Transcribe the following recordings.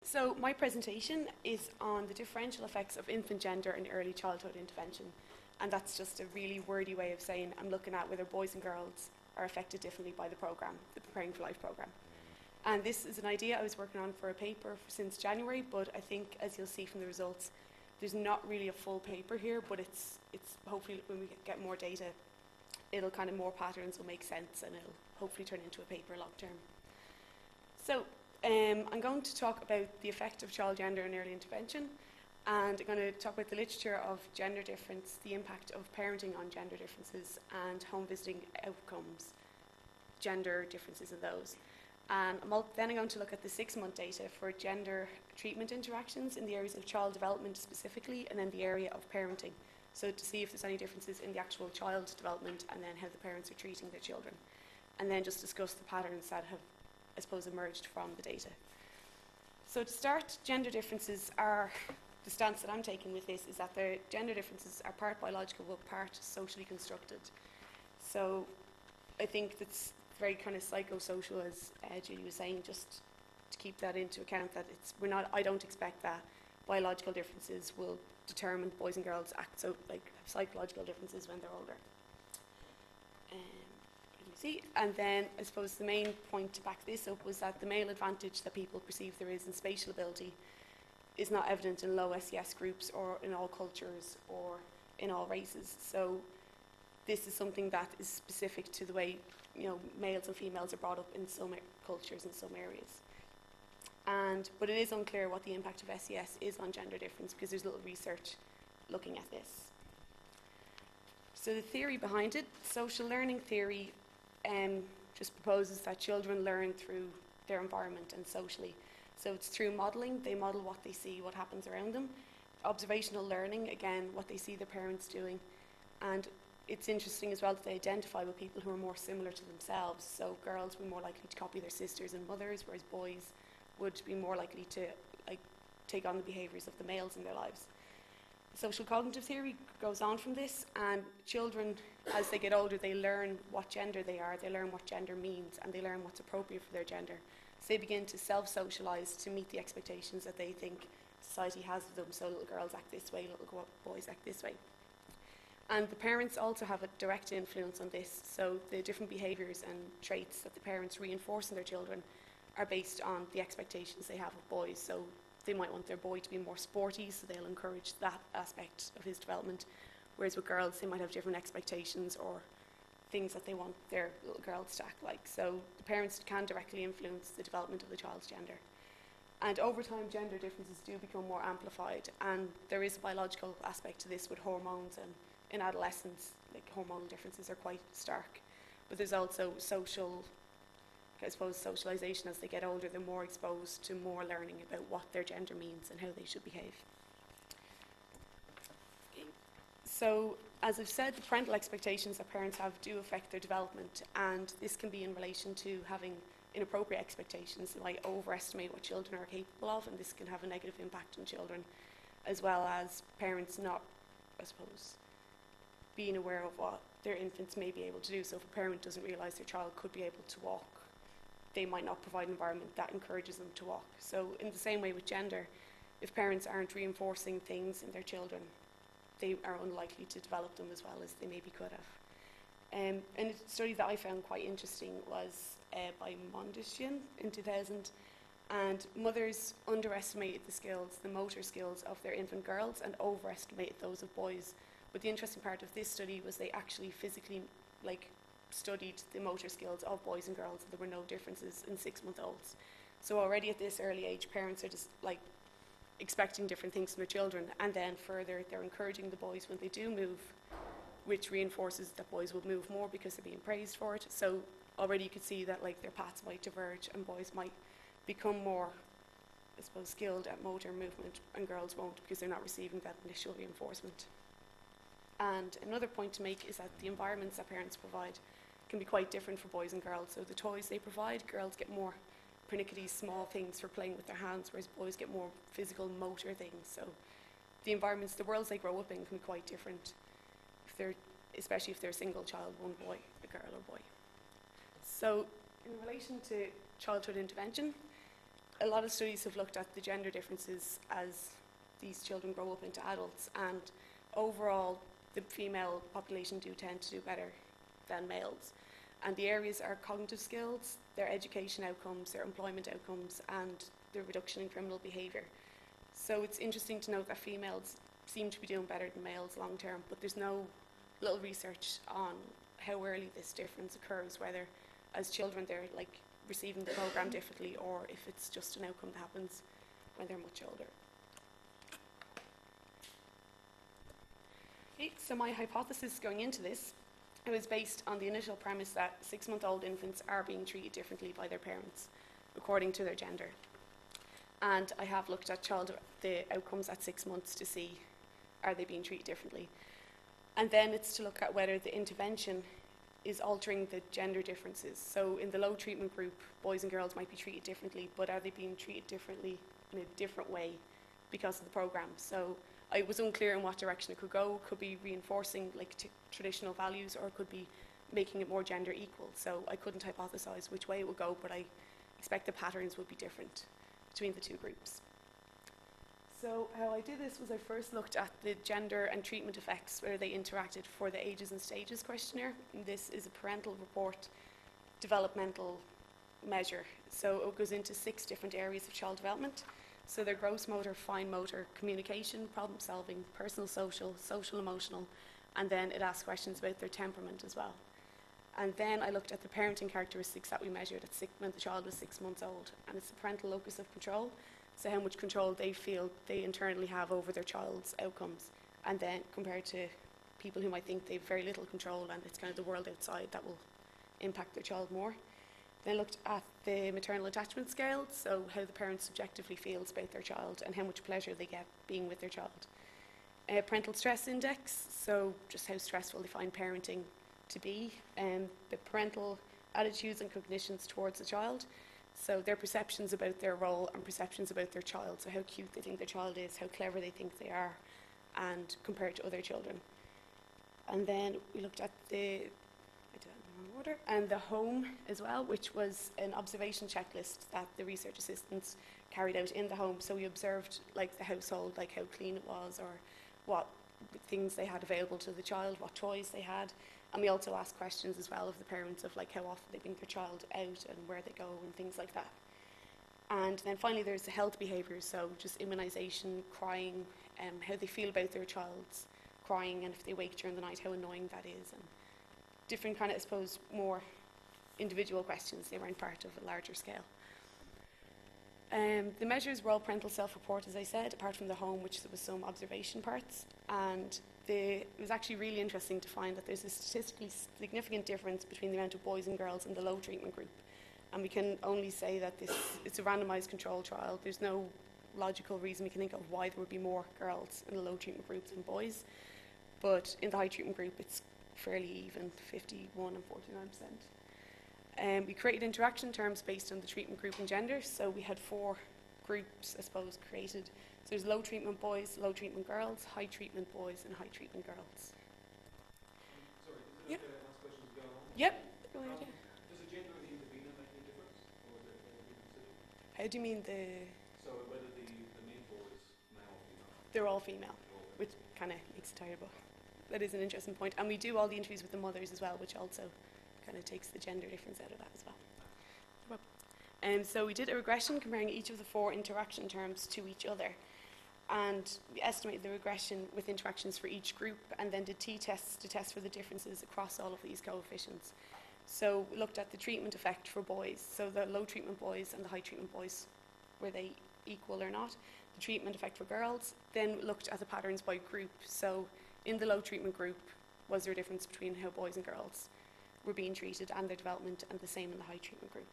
So my presentation is on the differential effects of infant gender in early childhood intervention. And that's just a really wordy way of saying I'm looking at whether boys and girls are affected differently by the programme, the Preparing for Life programme. And this is an idea I was working on for a paper since January, but I think, as you'll see from the results, there's not really a full paper here, but it's hopefully when we get more data, it'll kind of more patterns will make sense and it'll hopefully turn into a paper long term. So I'm going to talk about the effect of child gender in early intervention, and I'm going to talk about the literature of gender difference, the impact of parenting on gender differences, and home visiting outcomes, gender differences in those. And then I'm going to look at the 6-month data for gender treatment interactions in the areas of child development specifically, and then the area of parenting. So to see if there's any differences in the actual child development and then how the parents are treating their children. And then just discuss the patterns that have, I suppose, emerged from the data. So to start, gender differences are, the stance that I'm taking with this is that the gender differences are part biological but part socially constructed. So I think that's very kind of psychosocial, as Julie was saying, just to keep that into account, that I don't expect that biological differences will determine boys and girls act so, like, psychological differences when they're older. And then I suppose the main point to back this up was that the male advantage that people perceive there is in spatial ability is not evident in low SES groups or in all cultures or in all races. So this is something that is specific to the way, males and females are brought up in some cultures in some areas. But it is unclear what the impact of SES is on gender difference because there's little research looking at this. So the theory behind it, social learning theory, just proposes that children learn through their environment and socially. So it's through modelling, they model what they see, what happens around them. Observational learning, again, what they see their parents doing. And it's interesting as well that they identify with people who are more similar to themselves. So girls were more likely to copy their sisters and mothers, whereas boys would be more likely to take on the behaviours of the males in their lives. Social cognitive theory goes on from this, and children, as they get older, they learn what gender they are, they learn what gender means, and they learn what's appropriate for their gender. So they begin to self-socialise to meet the expectations that they think society has of them. So little girls act this way, little boys act this way. And the parents also have a direct influence on this. So the different behaviours and traits that the parents reinforce in their children are based on the expectations they have of boys. So they might want their boy to be more sporty, so they'll encourage that aspect of his development. Whereas with girls, they might have different expectations or things that they want their little girls to act like. So the parents can directly influence the development of the child's gender. And over time, gender differences do become more amplified, and there is a biological aspect to this with hormones, and in adolescence, like, hormonal differences are quite stark. But there's also social, I suppose, socialisation. As they get older, they're more exposed to more learning about what their gender means and how they should behave. So, as I've said, the parental expectations that parents have do affect their development, and this can be in relation to having inappropriate expectations. They might overestimate what children are capable of, and this can have a negative impact on children, as well as parents not, I suppose, being aware of what their infants may be able to do. So if a parent doesn't realise their child could be able to walk, they might not provide an environment that encourages them to walk. So in the same way with gender, if parents aren't reinforcing things in their children, they are unlikely to develop them as well as they maybe could have. And a study that I found quite interesting was by Mondishian in 2000, and mothers underestimated the motor skills of their infant girls and overestimated those of boys. But the interesting part of this study was they actually physically studied the motor skills of boys and girls, and there were no differences in 6-month-olds. So already at this early age, parents are just expecting different things from their children, and then further they're encouraging the boys when they do move, which reinforces that boys will move more because they're being praised for it. So already you could see that their paths might diverge, and boys might become more, I suppose, skilled at motor movement, and girls won't because they're not receiving that initial reinforcement. And another point to make is that the environments that parents provide can be quite different for boys and girls. So the toys they provide, girls get more pernickety small things for playing with their hands, whereas boys get more physical motor things. So the environments, the worlds they grow up in can be quite different, especially if they're a single child, one boy, a girl or boy. So in relation to childhood intervention, a lot of studies have looked at the gender differences as these children grow up into adults, and overall the female population do tend to do better than males. And the areas are cognitive skills, their education outcomes, their employment outcomes, and the reduction in criminal behaviour. So it's interesting to note that females seem to be doing better than males long term, but there's no little research on how early this difference occurs, whether as children they're like receiving the programme differently, or if it's just an outcome that happens when they're much older. Okay, so my hypothesis going into this, it was based on the initial premise that 6-month-old infants are being treated differently by their parents according to their gender. And I have looked at the outcomes at 6 months to see, are they being treated differently? And then it's to look at whether the intervention is altering the gender differences. So in the low treatment group, boys and girls might be treated differently, but are they being treated differently in a different way because of the programme? So I was unclear in what direction it could go. It could be reinforcing like traditional values, or it could be making it more gender equal. So I couldn't hypothesise which way it would go, but I expect the patterns would be different between the two groups. So how I did this was I first looked at the gender and treatment effects, where they interacted for the ages and stages questionnaire. And this is a parental report developmental measure. So it goes into 6 different areas of child development. So their gross motor, fine motor, communication, problem solving, personal social, social emotional, and then it asks questions about their temperament as well. And then I looked at the parenting characteristics that we measured at when the child was 6 months old, and it's the parental locus of control. So how much control they feel they internally have over their child's outcomes, and then compared to people who might think they have very little control and it's kind of the world outside that will impact their child more. Then I looked at the maternal attachment scale, so how the parent subjectively feels about their child and how much pleasure they get being with their child. Parental stress index, so just how stressful they find parenting to be. The parental attitudes and cognitions towards the child, so their perceptions about their role and perceptions about their child, so how cute they think their child is, how clever they think they are, and compared to other children. And then we looked at the order, and the home as well, which was an observation checklist that the research assistants carried out in the home. So we observed like the household, like how clean it was, or what things they had available to the child, what toys they had. And we also asked questions as well of the parents of like how often they bring their child out and where they go and things like that. And then finally there's the health behaviours, so just immunisation, crying, how they feel about their child's crying, and if they wake during the night, how annoying that is, and different kind of, I suppose, more individual questions. They weren't part of a larger scale. The measures were all parental self-report, as I said, apart from the home, which there was some observation parts. And it was actually really interesting to find that there's a statistically significant difference between the amount of boys and girls in the low treatment group. And we can only say that it's a randomised control trial. There's no logical reason we can think of why there would be more girls in the low treatment group than boys. But in the high treatment group, it's fairly even, 51 and 49%. We created interaction terms based on the treatment group and gender. So we had 4 groups, I suppose, created. So there's low treatment boys, low treatment girls, high treatment boys, and high treatment girls. Sorry, is it okay to ask questions going on? Yep, go ahead. Does the gender of the intervener make any difference? Or is it considered? How do you mean the... So whether the main board is male or female? They're all female, which kind of makes it tired, but that is an interesting point. And we do all the interviews with the mothers as well, which also kind of takes the gender difference out of that as well. So we did a regression comparing each of the 4 interaction terms to each other. And we estimated the regression with interactions for each group, and then did t-tests to test for the differences across all of these coefficients. So we looked at the treatment effect for boys. So the low treatment boys and the high treatment boys, were they equal or not? The treatment effect for girls. Then looked at the patterns by group. So in the low treatment group, was there a difference between how boys and girls were being treated and their development, and the same in the high treatment group.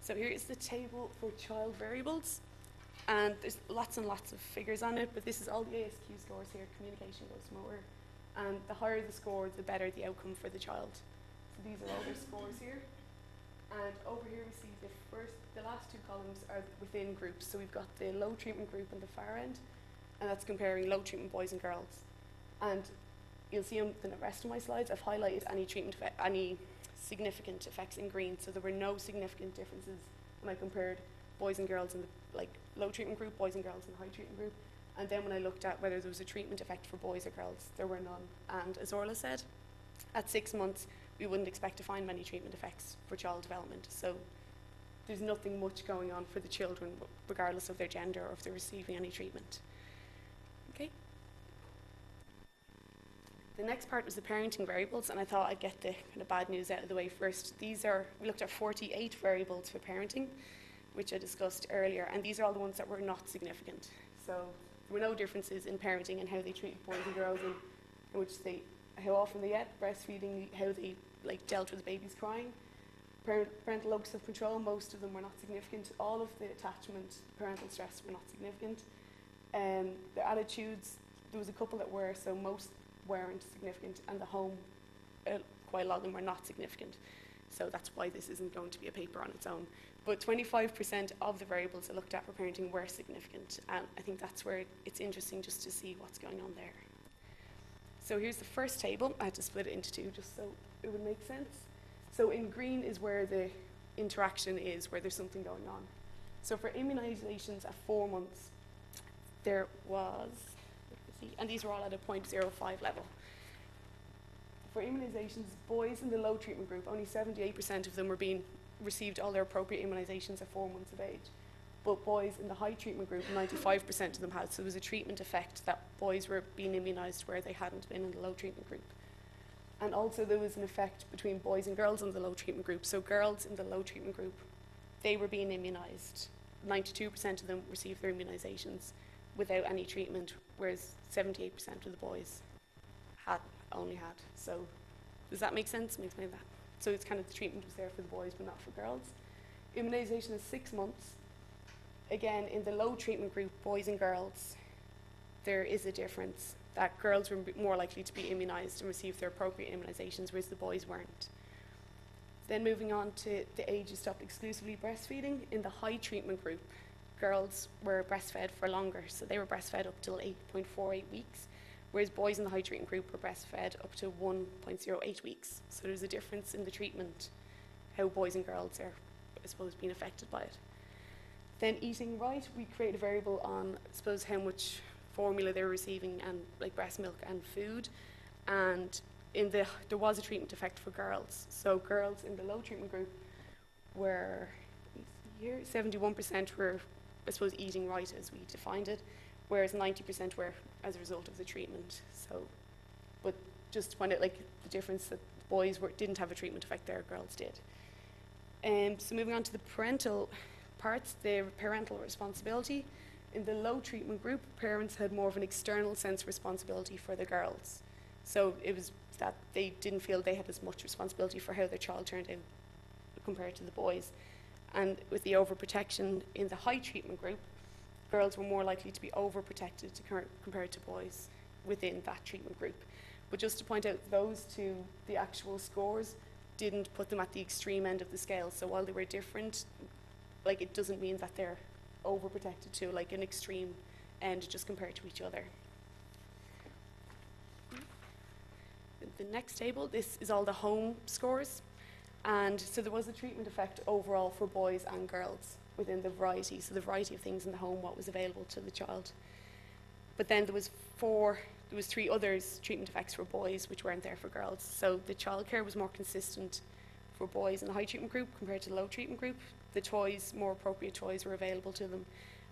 So here is the table for child variables. And there's lots and lots of figures on it, but this is all the ASQ scores here, communication, gross motor. And the higher the score, the better the outcome for the child. So these are all their scores here. And over here we see the last 2 columns are within groups. So we've got the low treatment group on the far end, and that's comparing low treatment boys and girls. And you'll see on the rest of my slides, I've highlighted any significant effects in green. So there were no significant differences when I compared boys and girls in the low treatment group, boys and girls in the high treatment group. And then when I looked at whether there was a treatment effect for boys or girls, there were none. And as Orla said, at 6 months, we wouldn't expect to find many treatment effects for child development. So there's nothing much going on for the children, regardless of their gender or if they're receiving any treatment. Okay. The next part was the parenting variables, and I thought I'd get the kind of bad news out of the way first. We looked at 48 variables for parenting, which I discussed earlier, and these are all the ones that were not significant. So there were no differences in parenting and how they treated boys and girls, in how often they ate, breastfeeding, how they dealt with the babies crying. Parental locus of control, most of them were not significant. All of the attachment, parental stress were not significant. The attitudes, there was a couple that were, so most weren't significant, and the home, quite a lot of them were not significant. So that's why this isn't going to be a paper on its own. But 25% of the variables I looked at for parenting were significant, and I think that's where it's interesting just to see what's going on there. So here's the first table. I had to split it into two just so it would make sense. So in green is where the interaction is, where there's something going on. So for immunisations at 4 months, there was, and these were all at a 0.05 level. For immunisations, boys in the low treatment group, only 78% of them received all their appropriate immunisations at 4 months of age. But boys in the high treatment group, 95% of them had. So there was a treatment effect that boys were being immunised where they hadn't been in the low treatment group. And also there was an effect between boys and girls in the low treatment group. So girls in the low treatment group, they were being immunised. 92% of them received their immunisations without any treatment, whereas 78% of the boys only had. So does that make sense? Let me explain that. So it's kind of the treatment was there for the boys but not for girls. Immunisation is 6 months. Again, in the low treatment group, boys and girls, there is a difference that girls were more likely to be immunised and receive their appropriate immunisations, whereas the boys weren't. Then moving on to the age you stopped exclusively breastfeeding, in the high treatment group, girls were breastfed for longer, so they were breastfed up till 8.48 weeks, whereas boys in the high treatment group were breastfed up to 1.08 weeks. So there's a difference in the treatment, how boys and girls are, I suppose, being affected by it. Then eating right, we created a variable on, I suppose, how much formula they were receiving and breast milk and food. And there was a treatment effect for girls. So girls in the low treatment group were, 71% were, I suppose, eating right as we defined it, whereas 90% were as a result of the treatment. So, but just to find out the difference that boys didn't have a treatment effect there, girls did. So moving on to the parental parts, the parental responsibility. In the low treatment group, parents had more of an external sense of responsibility for the girls. So it was that they didn't feel they had as much responsibility for how their child turned out compared to the boys. And with the overprotection in the high treatment group, girls were more likely to be overprotected compared to boys within that treatment group. But just to point out, those two, the actual scores, didn't put them at the extreme end of the scale. So while they were different, it doesn't mean that they're overprotected to an extreme end just compared to each other. The next table, this is all the home scores. And so there was a treatment effect overall for boys and girls within the variety. So the variety of things in the home, what was available to the child. But then there was 3 others treatment effects for boys which weren't there for girls. So the childcare was more consistent for boys in the high treatment group compared to the low treatment group. The toys, more appropriate toys were available to them,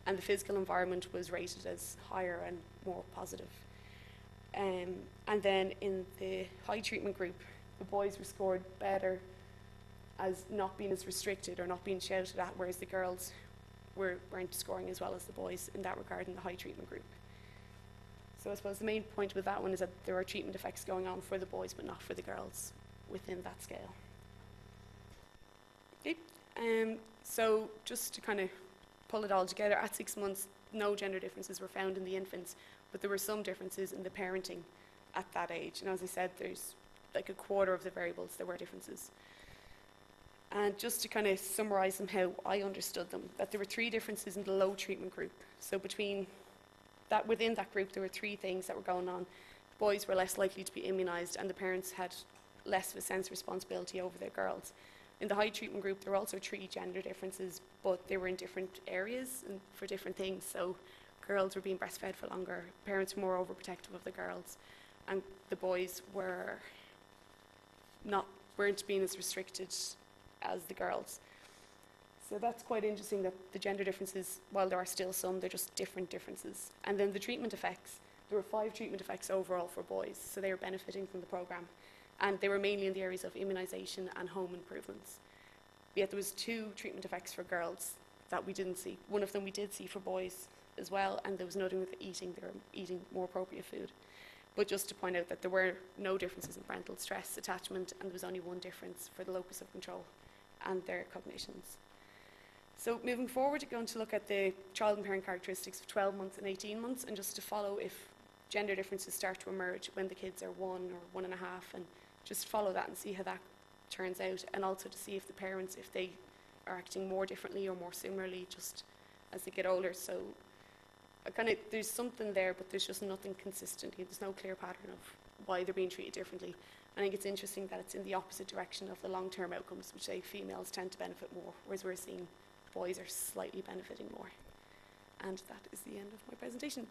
and the physical environment was rated as higher and more positive. And then in the high treatment group, the boys were scored better as not being as restricted or not being shouted at, whereas the girls weren't scoring as well as the boys in that regard in the high treatment group. So I suppose the main point with that one is that there are treatment effects going on for the boys but not for the girls within that scale. Okay. So just to kind of pull it all together, at 6 months, no gender differences were found in the infants, but there were some differences in the parenting at that age. And as I said, there's a quarter of the variables, there were differences. And just to kind of summarise them how I understood them, that there were 3 differences in the low treatment group. So within that group, there were 3 things that were going on. Boys were less likely to be immunised, and the parents had less of a sense of responsibility over their girls. In the high treatment group, there were also 3 gender differences, but they were in different areas and for different things. So girls were being breastfed for longer, parents were more overprotective of the girls, and the boys weren't being as restricted as the girls. So that's quite interesting that the gender differences, while there are still some, they're just different differences. And then the treatment effects, there were 5 treatment effects overall for boys, so they were benefiting from the programme. And they were mainly in the areas of immunisation and home improvements. Yet there was 2 treatment effects for girls that we didn't see. One of them we did see for boys as well, and there was nothing with eating, they were eating more appropriate food. But just to point out that there were no differences in parental stress, attachment, and there was only one difference for the locus of control and their cognitions. So moving forward, we're going to look at the child and parent characteristics of 12 months and 18 months, and just to follow if gender differences start to emerge when the kids are 1 or 1.5, and just follow that and see how that turns out, and also to see if the parents, if they are acting more differently or more similarly just as they get older. So there's something there, but there's just nothing consistent. There's no clear pattern of why they're being treated differently. I think it's interesting that it's in the opposite direction of the long-term outcomes, which say females tend to benefit more, whereas we're seeing boys are slightly benefiting more. And that is the end of my presentation.